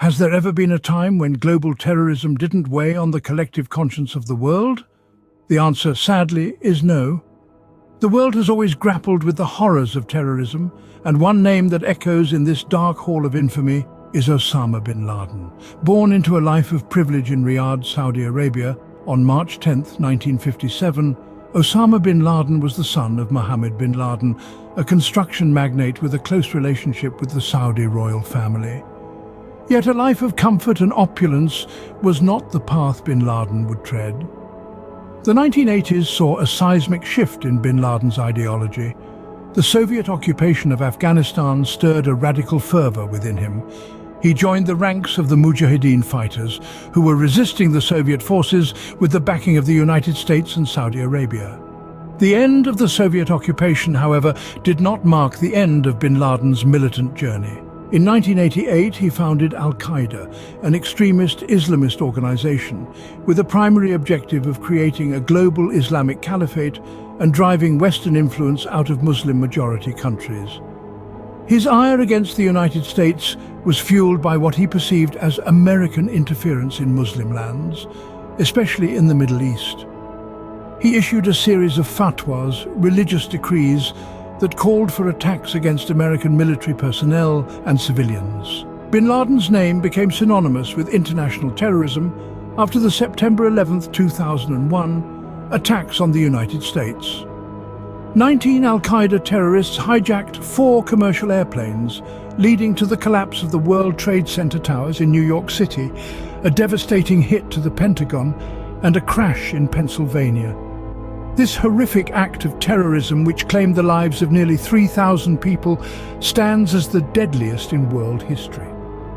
Has there ever been a time when global terrorism didn't weigh on the collective conscience of the world? The answer, sadly, is no. The world has always grappled with the horrors of terrorism, and one name that echoes in this dark hall of infamy is Osama bin Laden. Born into a life of privilege in Riyadh, Saudi Arabia, on March 10, 1957, Osama bin Laden was the son of Mohammed bin Laden, a construction magnate with a close relationship with the Saudi royal family. Yet a life of comfort and opulence was not the path bin Laden would tread. The 1980s saw a seismic shift in bin Laden's ideology. The Soviet occupation of Afghanistan stirred a radical fervor within him. He joined the ranks of the Mujahideen fighters, who were resisting the Soviet forces with the backing of the United States and Saudi Arabia. The end of the Soviet occupation, however, did not mark the end of bin Laden's militant journey. In 1988, he founded al-Qaeda, an extremist Islamist organization, with the primary objective of creating a global Islamic caliphate and driving Western influence out of Muslim-majority countries. His ire against the United States was fueled by what he perceived as American interference in Muslim lands, especially in the Middle East. He issued a series of fatwas, religious decrees, that called for attacks against American military personnel and civilians. Bin Laden's name became synonymous with international terrorism after the September 11, 2001 attacks on the United States. 19 al-Qaeda terrorists hijacked 4 commercial airplanes, leading to the collapse of the World Trade Center towers in New York City, a devastating hit to the Pentagon, and a crash in Pennsylvania. This horrific act of terrorism, which claimed the lives of nearly 3,000 people, stands as the deadliest in world history.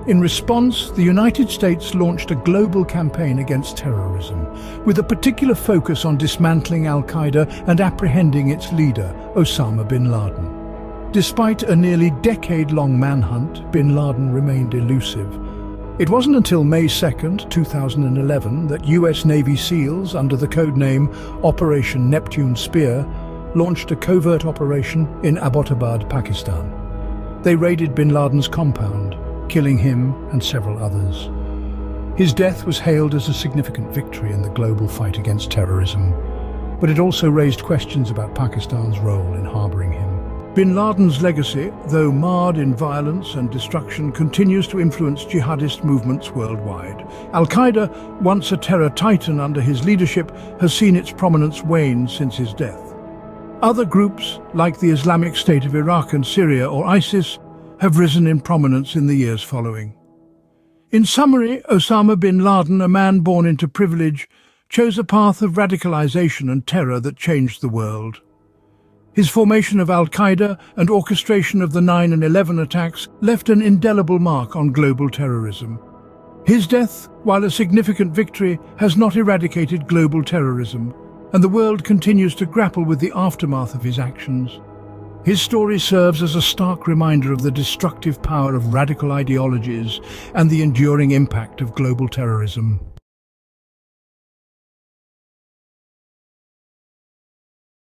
In response, the United States launched a global campaign against terrorism, with a particular focus on dismantling al-Qaeda and apprehending its leader, Osama bin Laden. Despite a nearly decade-long manhunt, bin Laden remained elusive. It wasn't until May 2, 2011 that US Navy SEALs, under the codename Operation Neptune Spear, launched a covert operation in Abbottabad, Pakistan. They raided bin Laden's compound, killing him and several others. His death was hailed as a significant victory in the global fight against terrorism, but it also raised questions about Pakistan's role in harboring him. Bin Laden's legacy, though marred in violence and destruction, continues to influence jihadist movements worldwide. Al-Qaeda, once a terror titan under his leadership, has seen its prominence wane since his death. Other groups, like the Islamic State of Iraq and Syria or ISIS, have risen in prominence in the years following. In summary, Osama bin Laden, a man born into privilege, chose a path of radicalization and terror that changed the world. His formation of al-Qaeda and orchestration of the 9/11 attacks left an indelible mark on global terrorism. His death, while a significant victory, has not eradicated global terrorism, and the world continues to grapple with the aftermath of his actions. His story serves as a stark reminder of the destructive power of radical ideologies and the enduring impact of global terrorism.